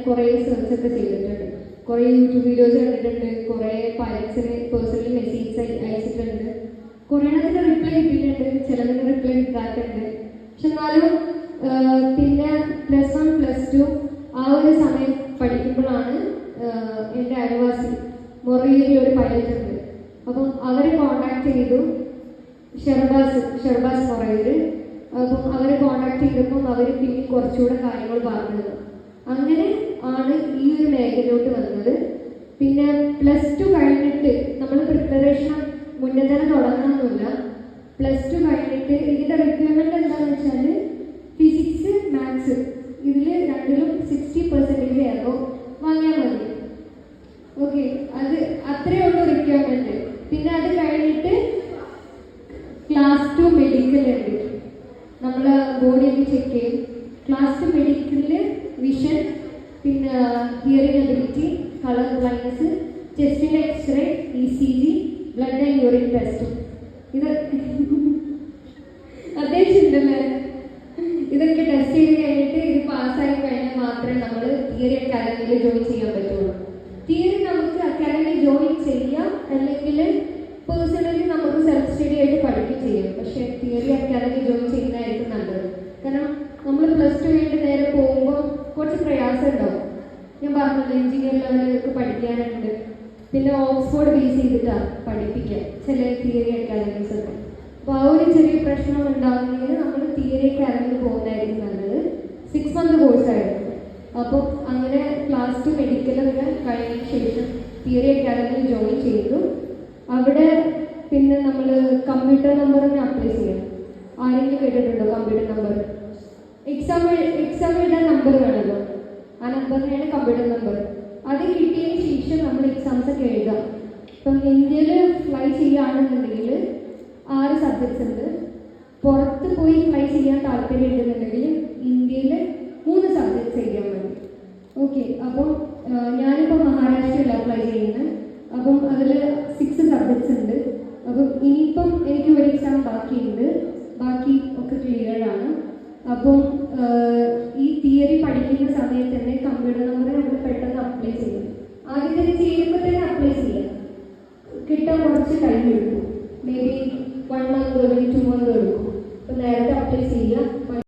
കുറേ സെർച്ച് ഒക്കെ ചെയ്തിട്ടുണ്ട്, കുറേ യൂട്യൂബ് വീഡിയോസ് കണ്ടിട്ടുണ്ട്, കുറേ പാരൻസിന് പേഴ്സണലി മെസ്സേജ് അയച്ചിട്ടുണ്ട്. കുറേണത്തിന് റിപ്ലൈ കിട്ടിയിട്ടുണ്ട്, ചിലതിന് റിപ്ലൈ കിട്ടാത്തുണ്ട്. പക്ഷെ എന്നാലും പിന്നെ +1 +2 ആ ഒരു സമയം പഠിക്കുമ്പോഴാണ് എൻ്റെ അയൽവാസി മൊറയൂരിൽ ഒരു പൈലറ്റ് ഉണ്ട്. അപ്പം അവരെ കോണ്ടാക്ട് ചെയ്തു, ഷെർബാസ് മൊറയൂർ. അപ്പം അവരെ കോണ്ടാക്ട് ചെയ്തപ്പം അവർ പിന്നെ കുറച്ചുകൂടെ കാര്യങ്ങൾ പറഞ്ഞത്. അങ്ങനെ ആണ് ഈ ഒരു മേഖലയിലോട്ട് വന്നത്. പിന്നെ +2 കഴിഞ്ഞിട്ട് നമ്മൾ പ്രിപ്പറേഷൻ മുന്നേ തന്നെ തുടങ്ങണമെന്നില്ല. +2 കഴിഞ്ഞിട്ട് ഇതിൻ്റെ റിക്വയർമെൻറ്റ് എന്താണെന്ന് വെച്ചാൽ ഫിസിക്സ്, മാത്സ് ഇതിൽ രണ്ടിലും 60% ആകോ വാങ്ങിയാൽ മതി. ഓക്കെ, അത് അത്രയേ ഉള്ളൂ റിക്വയർമെൻറ്റ്. പിന്നെ അത് കഴിഞ്ഞിട്ട് +2 മെഡിക്കൽ ഉണ്ട്, നമ്മൾ ബോഡിയൊക്കെ ചെക്ക് ചെയ്യും. +2 മെഡിക്കലിൽ വിഷൻ, പിന്നെ ഹിയറിംഗ് എബിലിറ്റി, കളർ ബ്ലൈൻഡ്നസ്, ചെസ്റ്റിൻ്റെ x ray, ECG, blood and urine test. ഇത് അത്യാവശ്യം ഉണ്ടല്ലേ? ഇതൊക്കെ ടെസ്റ്റ് ചെയ്ത് കഴിഞ്ഞിട്ട് ഇത് പാസ്സായി കഴിഞ്ഞാൽ മാത്രമേ നമ്മൾ തിയറി അക്കാദമിയിൽ ജോയിൻ ചെയ്യാൻ പറ്റുള്ളൂ. തിയറി നമുക്ക് അക്കാദമിയിൽ ജോയിൻ ചെയ്യാം, അല്ലെങ്കിൽ പേഴ്സണലി നമുക്ക് സെൽഫ് സ്റ്റഡി ആയിട്ട് പഠിക്കുകയും ചെയ്യാം. പക്ഷേ തിയറി അക്കാദമി ജോയിൻ ചെയ്യുന്നതായിരിക്കും നല്ലത്. കാരണം നമ്മൾ +2 കഴിഞ്ഞിട്ട് നേരെ പോകുമ്പോൾ കുറച്ച് പ്രയാസം ഉണ്ടാവും. ഞാൻ പറഞ്ഞില്ല, എഞ്ചിനീയർ ലെവലിലേക്ക് പഠിക്കാനുണ്ട്. പിന്നെ ഓക്സ്ഫോർഡ് ബേസ് ചെയ്തിട്ടാണ് പഠിപ്പിക്കുക ചില തിയറി അക്കാദമീസ് ഒക്കെ. അപ്പോൾ ആ ഒരു ചെറിയ പ്രശ്നം ഉണ്ടാകുന്നെങ്കിൽ നമ്മൾ തിയറി അക്കാദമിയിൽ പോകുന്നതായിരിക്കും നല്ലത്. 6 മന്ത് കോഴ്സായിരുന്നു. അപ്പോൾ അങ്ങനെ +2 മെഡിക്കലൊക്കെ കഴിഞ്ഞതിന് ശേഷം തിയറി അക്കാദമിയിൽ ജോയിൻ ചെയ്തു. അവിടെ പിന്നെ നമ്മൾ കമ്പ്യൂട്ടർ നമ്പറിന് അപ്ലൈ ചെയ്യണം. ആരെങ്കിലും കേട്ടിട്ടുണ്ടോ കമ്പ്യൂട്ടർ നമ്പർ? എക്സാം എഴുതാൻ നമ്പർ വേണമല്ലോ, ആ നമ്പറിനെയാണ് കമ്പ്യൂട്ടർ നമ്പർ. അത് കിട്ടിയതിന് ശേഷം നമ്മൾ എക്സാംസ് ഒക്കെ എഴുതാം. ഇപ്പം ഇന്ത്യയിൽ ഫ്ലൈ ചെയ്യുകയാണെന്നുണ്ടെങ്കിൽ 6 സബ്ജക്ട്സ് ഉണ്ട്. പുറത്ത് പോയി ഫ്ലൈ ചെയ്യാൻ താല്പര്യം ഉണ്ടെന്നുണ്ടെങ്കിൽ ഇന്ത്യയിൽ 3 സബ്ജക്ട്സ് എഴുതിയാൽ മതി. ഓക്കെ, അപ്പം ഞാനിപ്പോൾ മഹാരാഷ്ട്രയിൽ അപ്ലൈ ചെയ്യുന്നത്. അപ്പം അതിൽ 6 സബ്ജക്ട്സ് ഉണ്ട്. അപ്പം ഇനിയിപ്പം എനിക്ക് ഒരു എക്സാം ബാക്കിയുണ്ട്, ബാക്കി ഒക്കെ ക്ലിയറാണ്. അപ്പം ഈ തിയറി പഠിക്കുന്ന സമയത്ത് തന്നെ കമ്പ്യൂട്ടർ നമ്പർ നമ്മൾ പെട്ടെന്ന് അപ്ലൈ ചെയ്യും. ആദ്യം തന്നെ ചെയ്യുമ്പോൾ തന്നെ അപ്ലൈ ചെയ്യാം, കിട്ടാൻ കുറച്ച് ടൈം എടുക്കും. മേ ബി 1 മന്ത് അല്ലെങ്കിൽ 2 മന്ത് എടുക്കും. അപ്പം നേരത്തെ അപ്ലൈ ചെയ്യുക.